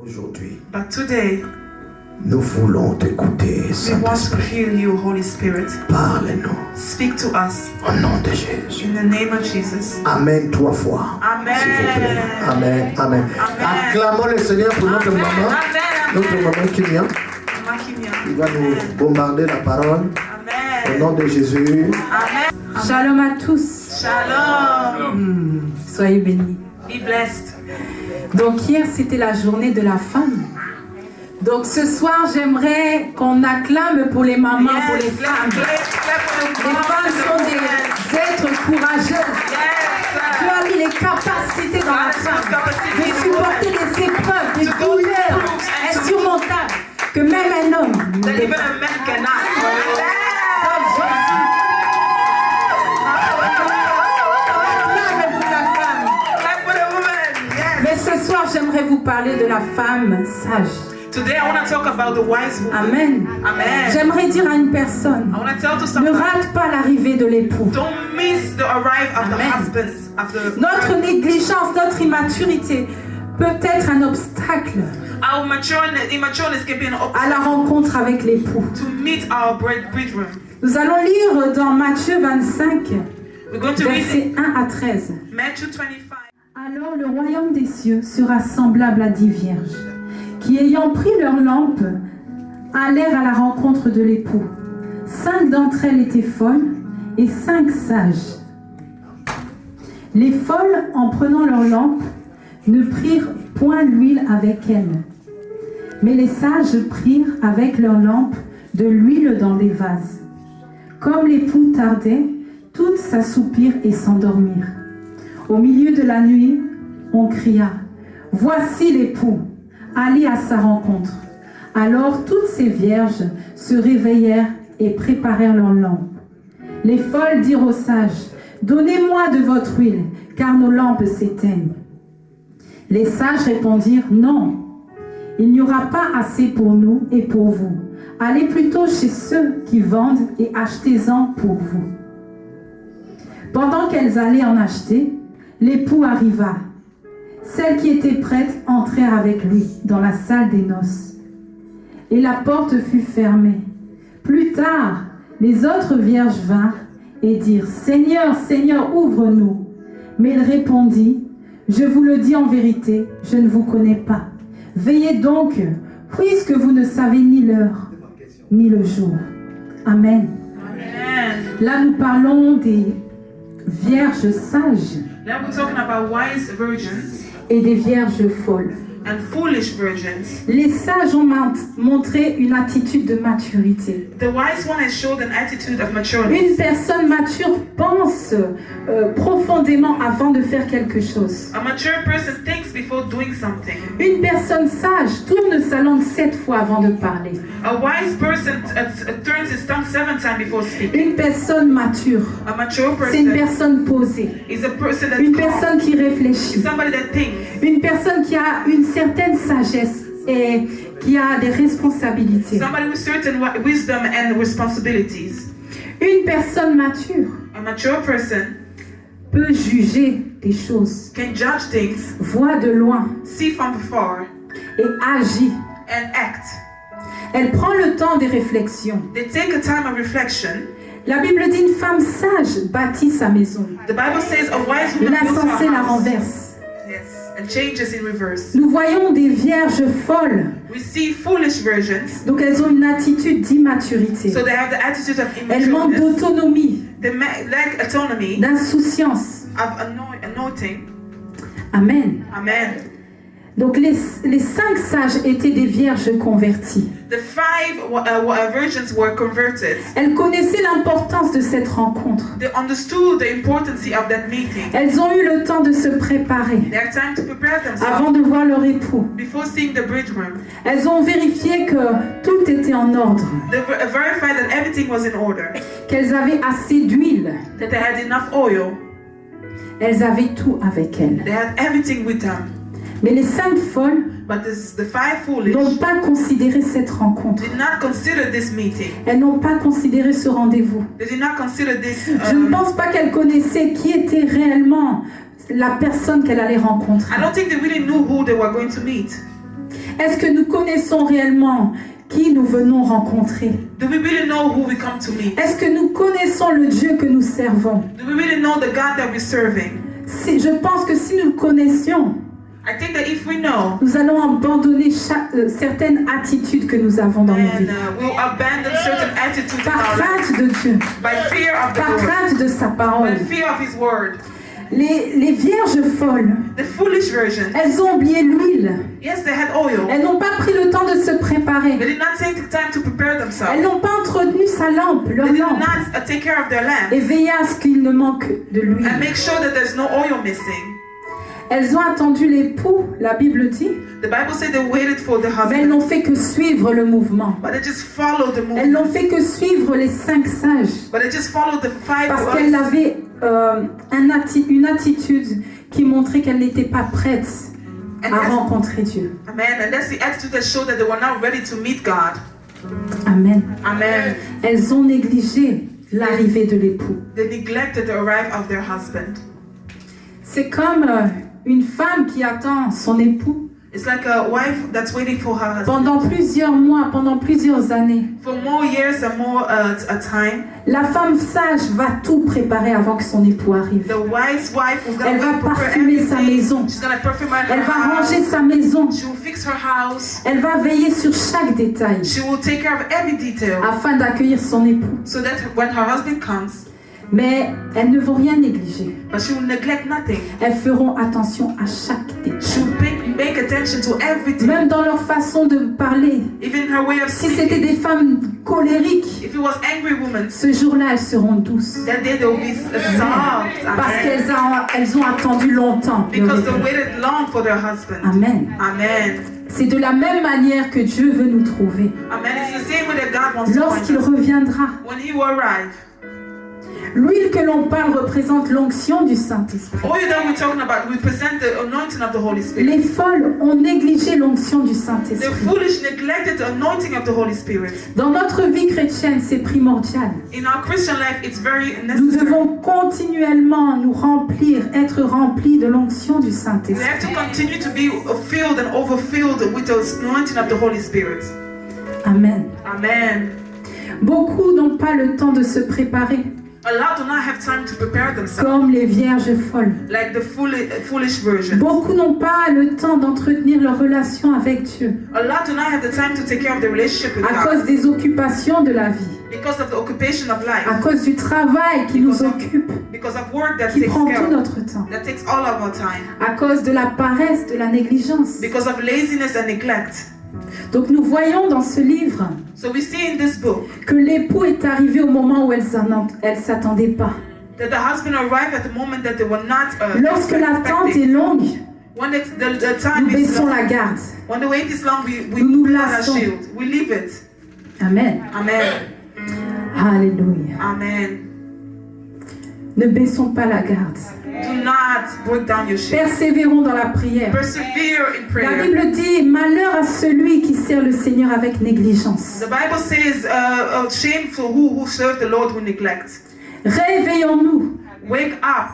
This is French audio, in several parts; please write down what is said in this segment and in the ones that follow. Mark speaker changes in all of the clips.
Speaker 1: Aujourd'hui,
Speaker 2: But today,
Speaker 1: nous voulons t'écouter,
Speaker 2: we want to
Speaker 1: Saint-Esprit.
Speaker 2: hear you, Holy Spirit.
Speaker 1: Parle-nous
Speaker 2: Speak to us
Speaker 1: au nom de Jésus.
Speaker 2: in the name of Jesus.
Speaker 1: Amen 3 fois.
Speaker 2: Amen.
Speaker 1: S'il vous plaît. Amen. Amen. Acclamons le Seigneur pour notre
Speaker 2: Amen.
Speaker 1: maman.
Speaker 2: Amen.
Speaker 1: Notre maman Kimia. Il va nous bombarder la parole. Au nom de Jésus.
Speaker 2: Amen.
Speaker 3: Shalom à tous.
Speaker 2: Shalom.
Speaker 3: Soyez bénis.
Speaker 2: Be blessed.
Speaker 3: Donc hier, c'était la journée de la femme. Donc ce soir, j'aimerais qu'on acclame pour les mamans, pour les femmes. Les femmes sont des êtres courageux. Dieu a mis les capacités dans la femme de supporter des épreuves, des douleurs insurmontables que même un homme ne
Speaker 2: That
Speaker 3: peut
Speaker 2: even
Speaker 3: pas.
Speaker 2: a man cannot.
Speaker 3: Acclame pour la femme.
Speaker 2: Clap for the woman. Yes.
Speaker 3: Mais ce soir, j'aimerais vous parler de la femme sage.
Speaker 2: Today I want to talk about the wise woman.
Speaker 3: Amen.
Speaker 2: Amen.
Speaker 3: J'aimerais dire à une personne,
Speaker 2: I want to tell to
Speaker 3: ne
Speaker 2: someone,
Speaker 3: rate pas l'arrivée de l'époux.
Speaker 2: don't miss the arrival of the
Speaker 3: Amen.
Speaker 2: husbands, of the
Speaker 3: Notre négligence, notre immaturité peut être un obstacle
Speaker 2: our immaturity can be an
Speaker 3: à la rencontre avec l'époux.
Speaker 2: to meet our bridegroom.
Speaker 3: Nous allons lire dans Matthieu 25,
Speaker 2: We're going to read
Speaker 3: versets 1 à 13.
Speaker 2: Matthew 25.
Speaker 3: Alors le royaume des cieux sera semblable à 10 vierges, qui ayant pris leurs lampes, allèrent à la rencontre de l'époux. 5 d'entre elles étaient folles et 5 sages. Les folles, en prenant leurs lampes, ne prirent point l'huile avec elles. Mais les sages prirent avec leurs lampes de l'huile dans des vases. Comme l'époux tardait, toutes s'assoupirent et s'endormirent. Au milieu de la nuit, on cria « Voici l'époux, allez à sa rencontre !» Alors toutes ces vierges se réveillèrent et préparèrent leurs lampes. Les folles dirent aux sages « Donnez-moi de votre huile, car nos lampes s'éteignent. » Les sages répondirent « Non, il n'y aura pas assez pour nous et pour vous. Allez plutôt chez ceux qui vendent et achetez-en pour vous. » Pendant qu'elles allaient en acheter, l'époux arriva. Celles qui étaient prêtes entrèrent avec lui dans la salle des noces. Et la porte fut fermée. Plus tard, les autres vierges vinrent et dirent « Seigneur, Seigneur, ouvre-nous !» Mais il répondit « Je vous le dis en vérité, je ne vous connais pas. Veillez donc, puisque vous ne savez ni l'heure, ni le jour. » Amen.
Speaker 2: Amen.
Speaker 3: Là, nous parlons des vierges sages
Speaker 2: Now we're talking about wise virgins
Speaker 3: et des vierges folles.
Speaker 2: and foolish virgins.
Speaker 3: Les sages ont montré une attitude de maturité.
Speaker 2: The wise one has showed an attitude of maturity.
Speaker 3: Une personne mature pense profondément avant de faire quelque chose.
Speaker 2: A mature person thinks before doing something.
Speaker 3: Une personne sage tourne sa langue 7 fois avant de parler.
Speaker 2: A wise person turns his tongue 7 times before speaking.
Speaker 3: Une personne mature,
Speaker 2: A mature
Speaker 3: c'est une
Speaker 2: person
Speaker 3: personne posée.
Speaker 2: is a person that's
Speaker 3: Une
Speaker 2: calm.
Speaker 3: personne qui réfléchit.
Speaker 2: Somebody that thinks.
Speaker 3: Une personne qui a une certaine sagesse et qui a des responsabilités.
Speaker 2: Somebody with certain wisdom and responsibilities.
Speaker 3: Une personne mature
Speaker 2: A mature person
Speaker 3: peut juger des choses,
Speaker 2: can judge things,
Speaker 3: voit de loin
Speaker 2: see from afar,
Speaker 3: et agit.
Speaker 2: and act.
Speaker 3: Elle prend le temps des réflexions.
Speaker 2: They take a time of reflection.
Speaker 3: La Bible dit une femme sage bâtit sa maison.
Speaker 2: The Bible says a wise woman builds
Speaker 3: L'insensé
Speaker 2: her
Speaker 3: la
Speaker 2: house.
Speaker 3: renverse.
Speaker 2: Yes, and changes in reverse.
Speaker 3: Nous voyons des vierges folles.
Speaker 2: We see foolish virgins,
Speaker 3: Donc elles ont une attitude d'immaturité.
Speaker 2: so they have the attitude of
Speaker 3: Elles manquent
Speaker 2: immaturity.
Speaker 3: d'autonomie,
Speaker 2: They lack autonomy,
Speaker 3: d'insouciance.
Speaker 2: of anointing.
Speaker 3: Amen.
Speaker 2: Amen.
Speaker 3: Donc les 5 sages étaient des vierges converties.
Speaker 2: The 5 virgins were converted.
Speaker 3: Elles connaissaient l'importance de cette rencontre.
Speaker 2: They understood the importance of that meeting.
Speaker 3: Elles ont eu le temps de se préparer
Speaker 2: They had time to prepare themselves
Speaker 3: avant de voir leur époux.
Speaker 2: before seeing the bridegroom.
Speaker 3: Elles ont vérifié que tout était en ordre,
Speaker 2: They verified that everything was in order,
Speaker 3: qu'elles avaient assez d'huile.
Speaker 2: that they had enough oil.
Speaker 3: Elles avaient tout avec elles.
Speaker 2: They had everything with them.
Speaker 3: Mais les 5 folles
Speaker 2: But the 5 foolish
Speaker 3: n'ont pas considéré cette rencontre.
Speaker 2: did not consider this meeting.
Speaker 3: Elles n'ont pas considéré ce rendez-vous.
Speaker 2: They did not consider this.
Speaker 3: Je ne pense pas qu'elles connaissaient qui était réellement la personne qu'elle allait rencontrer.
Speaker 2: I don't think they really knew who they were going to meet.
Speaker 3: Est-ce que nous connaissons réellement qui nous venons rencontrer?
Speaker 2: Do we really know who we come to meet?
Speaker 3: Est-ce que nous connaissons le Dieu que nous servons?
Speaker 2: Do we really know the God that we're serving?
Speaker 3: Je pense que si nous le connaissions,
Speaker 2: I think that if we know,
Speaker 3: nous allons abandonner certaines attitudes que nous avons dans nos vies.
Speaker 2: and we'll abandon certain attitudes in
Speaker 3: Par
Speaker 2: our life
Speaker 3: crainte de Dieu,
Speaker 2: by fear of the
Speaker 3: par
Speaker 2: Lord,
Speaker 3: crainte de sa parole.
Speaker 2: by fear of His word.
Speaker 3: Les vierges folles,
Speaker 2: The foolish version,
Speaker 3: elles ont oublié l'huile.
Speaker 2: yes, they had oil.
Speaker 3: Elles n'ont pas pris le temps de se préparer.
Speaker 2: They did not take the time to prepare
Speaker 3: Elles
Speaker 2: themselves.
Speaker 3: n'ont pas entretenu sa lampe, leur
Speaker 2: They did
Speaker 3: lampe,
Speaker 2: not take care of their lamp
Speaker 3: et veiller à ce qu'il ne manque de l'huile.
Speaker 2: and make sure that there's no oil missing.
Speaker 3: Elles ont attendu l'époux, la Bible dit,
Speaker 2: The Bible said they waited for the
Speaker 3: mais elles
Speaker 2: husband,
Speaker 3: n'ont fait que suivre le mouvement.
Speaker 2: but they just followed the
Speaker 3: Elles n'ont
Speaker 2: movement.
Speaker 3: fait que suivre les 5 sages,
Speaker 2: But they just followed the five
Speaker 3: parce qu'elles
Speaker 2: words.
Speaker 3: avaient une attitude qui montrait qu'elles n'étaient pas prêtes
Speaker 2: And
Speaker 3: à
Speaker 2: that's,
Speaker 3: rencontrer Dieu.
Speaker 2: amen. And that's the attitude that showed that they were not ready to meet God.
Speaker 3: Amen.
Speaker 2: Amen.
Speaker 3: Elles ont négligé l'arrivée de l'époux.
Speaker 2: They neglected the arrival of their husband.
Speaker 3: C'est comme une femme qui attend son époux
Speaker 2: It's like a wife that's waiting for her husband
Speaker 3: pendant plusieurs mois, pendant plusieurs années.
Speaker 2: for more years and more a time.
Speaker 3: La femme sage va tout préparer avant que son époux arrive.
Speaker 2: The wise wife was
Speaker 3: Elle
Speaker 2: gonna
Speaker 3: va
Speaker 2: prepare
Speaker 3: parfumer sa
Speaker 2: everything.
Speaker 3: maison.
Speaker 2: She's gonna perfume
Speaker 3: Elle
Speaker 2: her
Speaker 3: va
Speaker 2: house.
Speaker 3: ranger sa maison.
Speaker 2: She will fix her house.
Speaker 3: Elle va veiller sur chaque détail
Speaker 2: She will take care of every detail
Speaker 3: afin d'accueillir son époux.
Speaker 2: so that when her husband comes,
Speaker 3: Mais elles ne vont rien négliger.
Speaker 2: but she will neglect nothing.
Speaker 3: Elles feront attention à chaque détail.
Speaker 2: She will make attention to everything,
Speaker 3: Même dans leur façon de parler.
Speaker 2: even her way of
Speaker 3: Si c'était
Speaker 2: speaking.
Speaker 3: des femmes colériques,
Speaker 2: If it was angry women,
Speaker 3: ce jour-là, elles seront douces.
Speaker 2: that day they will be soft.
Speaker 3: Parce
Speaker 2: Amen.
Speaker 3: qu'elles ont attendu longtemps. leur
Speaker 2: Because they
Speaker 3: époux.
Speaker 2: waited long for their husband.
Speaker 3: Amen.
Speaker 2: Amen.
Speaker 3: C'est de la même manière que Dieu veut nous trouver.
Speaker 2: Amen. It's the same way that God wants to
Speaker 3: Lorsqu'il
Speaker 2: find us.
Speaker 3: reviendra,
Speaker 2: When He will arrive.
Speaker 3: l'huile que l'on parle représente l'onction du Saint-Esprit.
Speaker 2: Oil that we're talking about represent the anointing of the Holy Spirit.
Speaker 3: Les folles ont négligé l'onction du
Speaker 2: The
Speaker 3: Saint-Esprit.
Speaker 2: foolish neglected the anointing of the Holy Spirit.
Speaker 3: Dans notre vie chrétienne, c'est primordial.
Speaker 2: In our Christian life, it's very
Speaker 3: Nous
Speaker 2: necessary.
Speaker 3: devons continuellement nous remplir, être remplis de l'onction du
Speaker 2: We
Speaker 3: Saint-Esprit.
Speaker 2: have to continue to be filled and overfilled with the anointing of the Holy Spirit.
Speaker 3: Amen.
Speaker 2: Amen.
Speaker 3: Beaucoup n'ont pas le temps de se préparer,
Speaker 2: A lot do not have time to prepare themselves,
Speaker 3: comme les vierges folles.
Speaker 2: like the foolish version.
Speaker 3: Beaucoup n'ont pas le temps d'entretenir leur relation avec Dieu
Speaker 2: A lot do not have the time to take care of the relationship with
Speaker 3: à
Speaker 2: God
Speaker 3: cause des occupations de la vie,
Speaker 2: because of the occupation of
Speaker 3: à
Speaker 2: life,
Speaker 3: cause du travail qui nous occupe,
Speaker 2: because of work that
Speaker 3: qui
Speaker 2: takes
Speaker 3: prend tout
Speaker 2: care of,
Speaker 3: notre temps,
Speaker 2: that takes all of our time,
Speaker 3: à cause de la paresse, de la négligence.
Speaker 2: because of laziness and neglect.
Speaker 3: Donc nous voyons dans ce livre
Speaker 2: So we see in this book
Speaker 3: que l'époux est arrivé au moment où elles ne s'attendaient pas.
Speaker 2: that the husband arrived at the moment that they were not
Speaker 3: Lorsque l'attente est
Speaker 2: expecting.
Speaker 3: longue,
Speaker 2: When the time
Speaker 3: nous
Speaker 2: is
Speaker 3: baissons
Speaker 2: long,
Speaker 3: la garde.
Speaker 2: when the wait is long, we
Speaker 3: Nous nous
Speaker 2: put on our
Speaker 3: lassons.
Speaker 2: shield. We leave it.
Speaker 3: Amen.
Speaker 2: Amen.
Speaker 3: Alléluia.
Speaker 2: Amen.
Speaker 3: Ne baissons pas la garde.
Speaker 2: Do not break down your shield.
Speaker 3: Persévérons dans la prière.
Speaker 2: Persevere in
Speaker 3: La
Speaker 2: prayer.
Speaker 3: Bible dit, malheur à celui qui sert le Seigneur avec négligence.
Speaker 2: The Bible says, shame for who serve the Lord who neglect.
Speaker 3: Réveillons-nous.
Speaker 2: Wake up.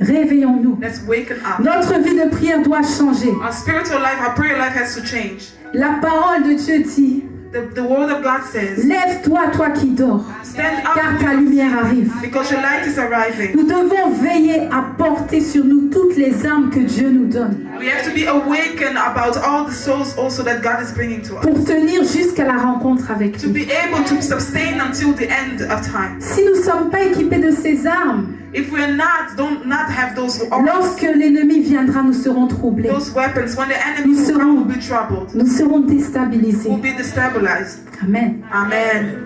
Speaker 3: Réveillons-nous.
Speaker 2: Let's waken up.
Speaker 3: Notre vie de prière doit changer.
Speaker 2: Our spiritual life, our prayer life has to change.
Speaker 3: La parole de Dieu dit,
Speaker 2: The word of God says,
Speaker 3: lève-toi, toi qui dors,
Speaker 2: stand up
Speaker 3: car ta lumière arrive.
Speaker 2: because your light is arriving.
Speaker 3: Nous devons veiller à porter sur nous toutes les armes que Dieu nous donne
Speaker 2: We have to be awakened about all the souls also that God is bringing to us.
Speaker 3: pour tenir jusqu'à la rencontre avec
Speaker 2: To
Speaker 3: lui.
Speaker 2: be able to sustain until the end of time.
Speaker 3: Si nous ne sommes pas équipés de ces armes,
Speaker 2: If we are don't not have those
Speaker 3: lorsque l'ennemi viendra, nous serons troublés.
Speaker 2: those weapons, when the enemy will come, we'll be troubled.
Speaker 3: Nous serons déstabilisés.
Speaker 2: We'll be destabilized.
Speaker 3: Amen.
Speaker 2: Amen.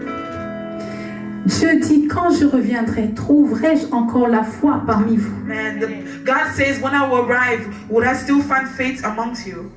Speaker 3: Dieu dit, quand je reviendrai, trouverai-je encore la foi parmi vous?
Speaker 2: Man, God says, when I will arrive, would I still find faith amongst you?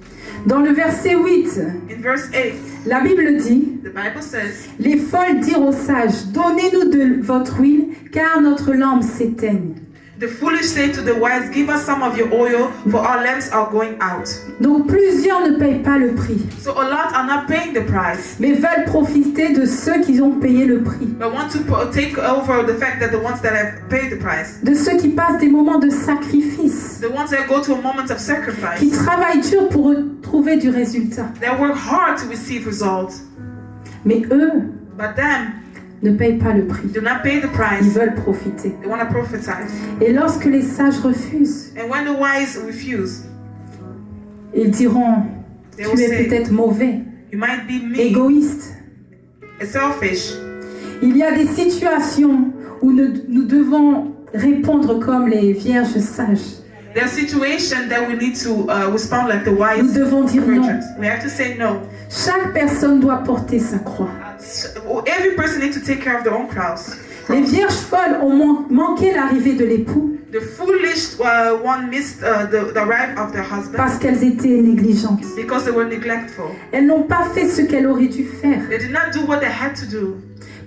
Speaker 3: Dans le verset 8,
Speaker 2: In verse 8,
Speaker 3: la Bible dit,
Speaker 2: the Bible says,
Speaker 3: les folles dirent aux sages, donnez-nous de votre huile, car notre lampe s'éteigne.
Speaker 2: The foolish say to the wise, give us some of your oil, for our lamps are going out.
Speaker 3: Donc plusieurs ne payent pas le prix,
Speaker 2: So a lot are not paying the price,
Speaker 3: mais veulent profiter de ceux qui ont payé le prix,
Speaker 2: but want to take over the fact that the ones that have paid the price,
Speaker 3: de ceux qui passent des moments de sacrifice,
Speaker 2: the ones that go to a moment of
Speaker 3: qui
Speaker 2: sacrifice,
Speaker 3: travaillent dur pour trouver du résultat.
Speaker 2: that work hard to receive results,
Speaker 3: Mais eux
Speaker 2: but them
Speaker 3: ne payent pas le prix.
Speaker 2: do not pay the
Speaker 3: Ils
Speaker 2: price.
Speaker 3: veulent profiter.
Speaker 2: They want to prophesy.
Speaker 3: Et lorsque les sages refusent,
Speaker 2: And when the wise refuse,
Speaker 3: ils diront,
Speaker 2: they
Speaker 3: tu
Speaker 2: will
Speaker 3: es
Speaker 2: say,
Speaker 3: peut-être mauvais,
Speaker 2: you might be mean
Speaker 3: égoïste.
Speaker 2: and selfish.
Speaker 3: Il y a des situations où nous devons répondre comme les vierges sages.
Speaker 2: There are situations that we need to respond like the
Speaker 3: Nous
Speaker 2: wise
Speaker 3: devons dire non.
Speaker 2: virgins. We have to say no.
Speaker 3: Chaque personne doit porter sa croix.
Speaker 2: Every person needs to take care of their own cross.
Speaker 3: Les vierges folles ont manqué l'arrivée de l'époux
Speaker 2: The foolish one missed the arrival of their husband
Speaker 3: parce qu'elles étaient négligentes.
Speaker 2: because they were neglectful.
Speaker 3: Elles n'ont pas fait ce qu'elles auraient dû faire,
Speaker 2: They did not do what they had to do.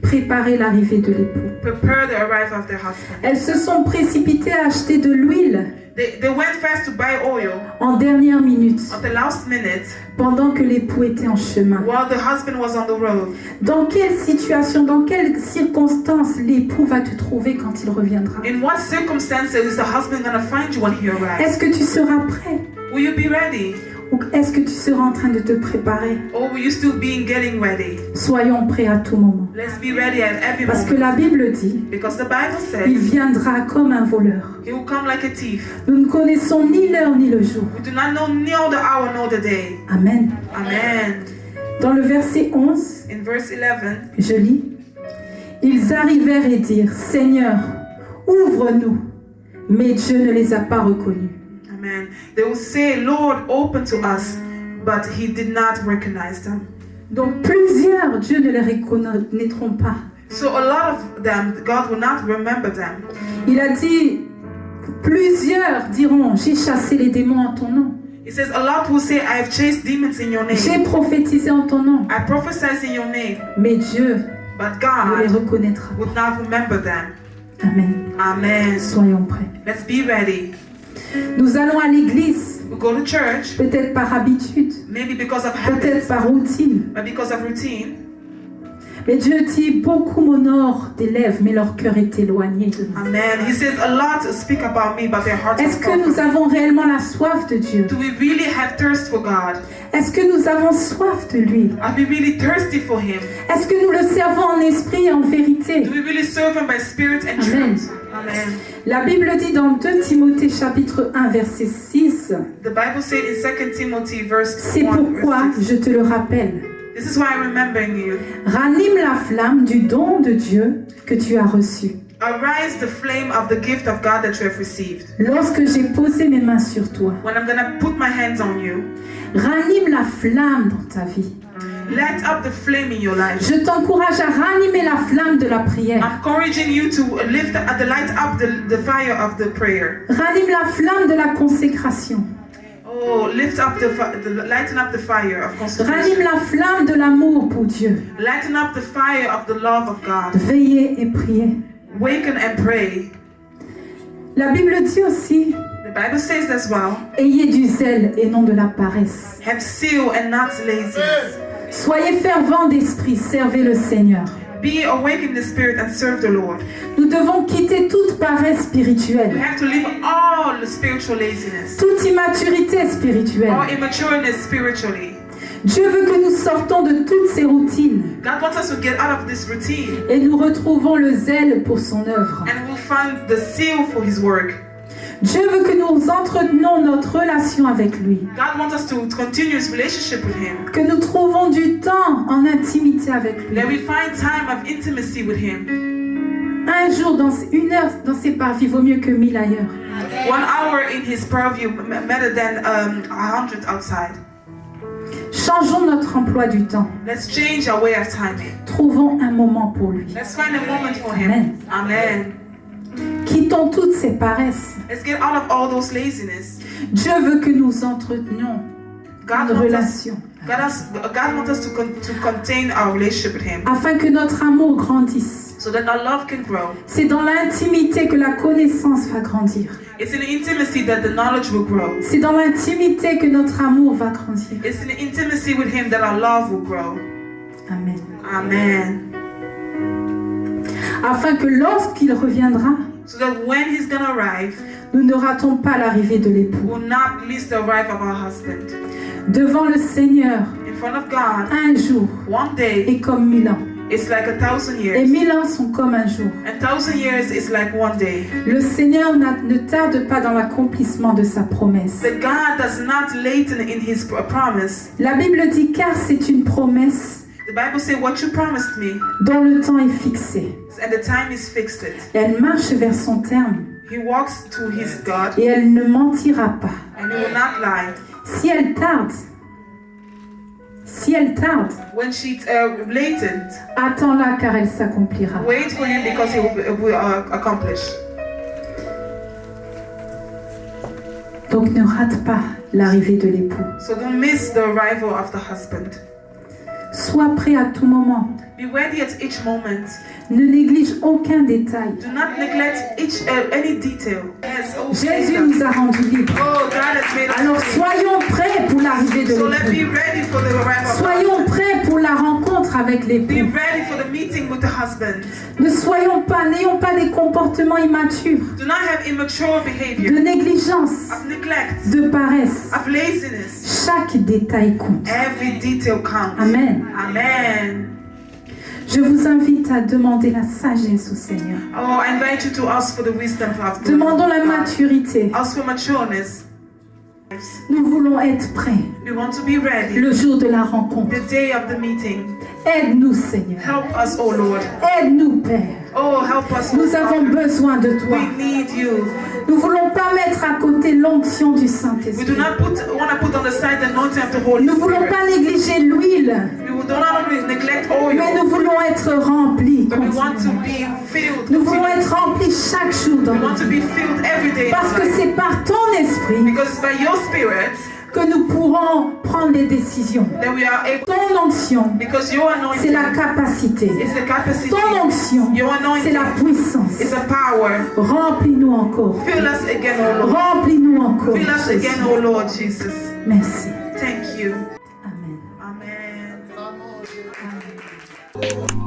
Speaker 3: préparer l'arrivée de l'époux.
Speaker 2: Prepare the arrival of their husband.
Speaker 3: Elles se sont précipitées à acheter de l'huile
Speaker 2: They went fast to buy oil
Speaker 3: en dernière minute,
Speaker 2: at the last minute
Speaker 3: pendant que l'époux était en chemin.
Speaker 2: while the husband was on the road.
Speaker 3: Dans quelle situation, dans quelles circonstances l'époux va te trouver quand il reviendra?
Speaker 2: In what circumstances is the husband going to find you when he arrives?
Speaker 3: Est-ce que tu seras prêt?
Speaker 2: Will you be ready?
Speaker 3: Ou est-ce que tu seras en train de te préparer?
Speaker 2: Or will you still be getting ready?
Speaker 3: Soyons prêts à tout moment.
Speaker 2: Let's be ready at every
Speaker 3: Parce que
Speaker 2: moment.
Speaker 3: la Bible dit,
Speaker 2: Because the Bible
Speaker 3: il
Speaker 2: says
Speaker 3: viendra comme un voleur.
Speaker 2: he will come like a thief.
Speaker 3: Nous ne connaissons ni l'heure ni le jour.
Speaker 2: We do not know neither the hour nor the day.
Speaker 3: Amen.
Speaker 2: Amen.
Speaker 3: Dans le verset 11,
Speaker 2: In verse 11,
Speaker 3: je lis, ils arrivèrent et dirent, Seigneur, ouvre-nous. Mais Dieu ne les a pas reconnus.
Speaker 2: amen. They will say, Lord, open to us, but he did not recognize them.
Speaker 3: Donc plusieurs, Dieu ne les reconnaîtront pas.
Speaker 2: So a lot of them, God will not remember them.
Speaker 3: Il a dit, plusieurs diront, j'ai chassé les démons en ton nom.
Speaker 2: He says, a lot will say, I have chased demons in your
Speaker 3: J'ai
Speaker 2: name.
Speaker 3: prophétisé en ton nom.
Speaker 2: I prophesied in your name.
Speaker 3: Mais Dieu
Speaker 2: But
Speaker 3: ne les
Speaker 2: God
Speaker 3: reconnaîtra pas.
Speaker 2: would not remember them.
Speaker 3: Amen.
Speaker 2: Amen.
Speaker 3: Soyons prêts.
Speaker 2: Let's be ready.
Speaker 3: Nous allons à l'église,
Speaker 2: We go to church,
Speaker 3: peut-être par habitude,
Speaker 2: maybe because of
Speaker 3: peut-être
Speaker 2: habits,
Speaker 3: par routine.
Speaker 2: but because of routine.
Speaker 3: Mais Dieu dit, beaucoup m'honorent des lèvres, mais leur cœur est éloigné de moi.
Speaker 2: Amen. He says, a lot speak about me, but their hearts are
Speaker 3: Est-ce que
Speaker 2: far
Speaker 3: nous
Speaker 2: from me.
Speaker 3: avons réellement la soif de Dieu?
Speaker 2: Do we really have thirst for God?
Speaker 3: Est-ce que nous avons soif de lui?
Speaker 2: Are we really thirsty for Him?
Speaker 3: Est-ce que nous le servons en esprit et en vérité?
Speaker 2: Do we really serve Him by spirit and
Speaker 3: Amen.
Speaker 2: truth? Amen.
Speaker 3: La Bible dit dans 2 Timothée chapitre 1 verset 6,
Speaker 2: The Bible said in 2 Timothy verse
Speaker 3: c'est
Speaker 2: 1,
Speaker 3: pourquoi
Speaker 2: verse 6,
Speaker 3: je te le rappelle.
Speaker 2: this is why I'm remembering you.
Speaker 3: Ranime la flamme du don de Dieu que tu as reçu.
Speaker 2: Arise the flame of the gift of God that you have received.
Speaker 3: Lorsque j'ai posé mes mains sur toi,
Speaker 2: When I'm going to put my hands on you,
Speaker 3: ranime la flamme dans ta vie.
Speaker 2: light up the flame in your life.
Speaker 3: Je t'encourage à ranimer la flamme de la prière.
Speaker 2: I'm encouraging you to light up the fire of the prayer.
Speaker 3: Ranime la flamme de la consécration.
Speaker 2: Oh, lighten up the fire of
Speaker 3: Ranime
Speaker 2: consecration.
Speaker 3: la flamme de l'amour pour Dieu.
Speaker 2: Lighten up the fire of the love of God.
Speaker 3: Veillez et priez.
Speaker 2: Waken and pray.
Speaker 3: La Bible dit aussi,
Speaker 2: The Bible says as well,
Speaker 3: ayez du zèle et non de la paresse.
Speaker 2: have zeal and not laziness.
Speaker 3: Soyez fervents d'esprit, servez le Seigneur.
Speaker 2: Be awake in the spirit and serve the Lord.
Speaker 3: Nous devons quitter toute paresse
Speaker 2: We
Speaker 3: spirituelle,
Speaker 2: have to leave all the spiritual laziness,
Speaker 3: toute immaturité spirituelle.
Speaker 2: all immatureness spiritually.
Speaker 3: Dieu veut que nous sortons de toutes ces routines
Speaker 2: God wants us to get out of this routine
Speaker 3: et nous retrouvons le zèle pour son œuvre.
Speaker 2: and we'll find the zeal for His work.
Speaker 3: Dieu veut que nous entretenons notre relation avec lui,
Speaker 2: God wants us to continue His relationship with Him.
Speaker 3: que nous trouvons du temps en intimité avec lui.
Speaker 2: That we find time of intimacy with Him.
Speaker 3: Un jour, une heure dans ses parvis vaut mieux que 1000 ailleurs.
Speaker 2: 1 hour in His purview better than 100 outside.
Speaker 3: Changeons notre emploi du temps.
Speaker 2: Let's change our way of timing.
Speaker 3: Trouvons un moment pour lui.
Speaker 2: Let's find a moment for Him.
Speaker 3: Amen.
Speaker 2: Amen.
Speaker 3: Quittons toutes ces paresses.
Speaker 2: Let's get out of all those laziness.
Speaker 3: Dieu veut que nous entretenions
Speaker 2: God
Speaker 3: une
Speaker 2: wants us,
Speaker 3: relation
Speaker 2: God wants us to contain our relationship with Him
Speaker 3: afin que notre amour grandisse.
Speaker 2: so that our love can grow.
Speaker 3: C'est dans l'intimité que la connaissance va grandir.
Speaker 2: It's in the intimacy that the knowledge will grow.
Speaker 3: C'est dans l'intimité que notre amour va grandir.
Speaker 2: It's in the intimacy with Him that our love will grow.
Speaker 3: Amen.
Speaker 2: Amen.
Speaker 3: Afin que lorsqu'il reviendra,
Speaker 2: So that when He's gonna arrive,
Speaker 3: nous ne ratons pas l'arrivée de l'époux.
Speaker 2: we'll not miss the arrival of our husband.
Speaker 3: Devant le Seigneur,
Speaker 2: In front of God,
Speaker 3: un jour
Speaker 2: one day
Speaker 3: est comme 1000 ans.
Speaker 2: it's like 1,000
Speaker 3: Et
Speaker 2: years.
Speaker 3: 1000 ans sont comme un jour.
Speaker 2: 1,000 years is like one day.
Speaker 3: Le Seigneur ne tarde pas dans l'accomplissement de sa promesse.
Speaker 2: That God does not laten in His promise.
Speaker 3: La Bible dit car c'est une promesse
Speaker 2: The Bible says, what you promised me,
Speaker 3: dont le temps est fixé.
Speaker 2: and the time is fixed.
Speaker 3: Elle marche vers son terme
Speaker 2: He walks to His God,
Speaker 3: et elle ne mentira pas.
Speaker 2: and He will not lie.
Speaker 3: Si elle tarde,
Speaker 2: When she's latent,
Speaker 3: attends-la car elle s'accomplira.
Speaker 2: wait for Him because He will accomplish.
Speaker 3: Donc ne rate pas l'arrivée de l'époux.
Speaker 2: So don't miss the arrival of the husband.
Speaker 3: Sois prêt à tout moment.
Speaker 2: Be ready at each moment.
Speaker 3: Ne néglige aucun détail.
Speaker 2: Do not neglect any detail. Yes, oh,
Speaker 3: Jésus
Speaker 2: Jesus.
Speaker 3: nous a rendus libres.
Speaker 2: Oh, God has made us
Speaker 3: Alors
Speaker 2: free.
Speaker 3: soyons prêts pour l'arrivée de
Speaker 2: So let's be
Speaker 3: l'époux.
Speaker 2: ready for the arrival of the
Speaker 3: Soyons
Speaker 2: husband.
Speaker 3: prêts pour la rencontre avec
Speaker 2: Be
Speaker 3: l'époux.
Speaker 2: ready for the meeting with the husband.
Speaker 3: N'ayons pas des comportements immatures,
Speaker 2: Do not have immature
Speaker 3: de
Speaker 2: behavior,
Speaker 3: négligence,
Speaker 2: of neglect,
Speaker 3: de paresse.
Speaker 2: of laziness.
Speaker 3: Chaque détail compte.
Speaker 2: Every detail counts.
Speaker 3: Amen.
Speaker 2: Amen.
Speaker 3: Je vous invite à demander la sagesse au Seigneur.
Speaker 2: Oh, I invite you to ask for the wisdom of the
Speaker 3: Demandons la
Speaker 2: God.
Speaker 3: maturité.
Speaker 2: Ask for matureness.
Speaker 3: Nous voulons être prêts
Speaker 2: We want to be ready.
Speaker 3: le jour de la rencontre.
Speaker 2: The day of the meeting.
Speaker 3: Aide-nous, Seigneur.
Speaker 2: Help us, oh Lord.
Speaker 3: Aide-nous, Père.
Speaker 2: Oh, help us, oh
Speaker 3: Nous avons
Speaker 2: Father.
Speaker 3: besoin de toi.
Speaker 2: We need you.
Speaker 3: Nous ne voulons pas mettre à côté l'onction du
Speaker 2: We do
Speaker 3: Saint-Esprit.
Speaker 2: not want to put on the side the anointing of the Holy
Speaker 3: Nous ne voulons
Speaker 2: Spirit.
Speaker 3: pas négliger l'huile,
Speaker 2: We do not only neglect
Speaker 3: mais
Speaker 2: oil,
Speaker 3: nous voulons être remplis.
Speaker 2: but we want to
Speaker 3: continuellement.
Speaker 2: be filled.
Speaker 3: Nous voulons être remplis chaque jour dans
Speaker 2: We
Speaker 3: notre
Speaker 2: want to
Speaker 3: vie.
Speaker 2: be filled every day. in
Speaker 3: Parce
Speaker 2: our
Speaker 3: que
Speaker 2: life.
Speaker 3: c'est par ton esprit
Speaker 2: Because it's by your Spirit
Speaker 3: que nous pourrons prendre les décisions.
Speaker 2: that we are able.
Speaker 3: Ton onction,
Speaker 2: Because your
Speaker 3: c'est la
Speaker 2: anointing
Speaker 3: capacité.
Speaker 2: is the capacity.
Speaker 3: Ton onction,
Speaker 2: Your
Speaker 3: c'est
Speaker 2: anointing
Speaker 3: la puissance.
Speaker 2: is a power.
Speaker 3: Remplis-nous encore.
Speaker 2: Fill us again, oh Lord.
Speaker 3: Remplis-nous encore.
Speaker 2: Fill us again,
Speaker 3: Jésus.
Speaker 2: oh Lord Jesus.
Speaker 3: Merci.
Speaker 2: Thank you.
Speaker 3: Amen.
Speaker 2: Amen.
Speaker 3: Amen.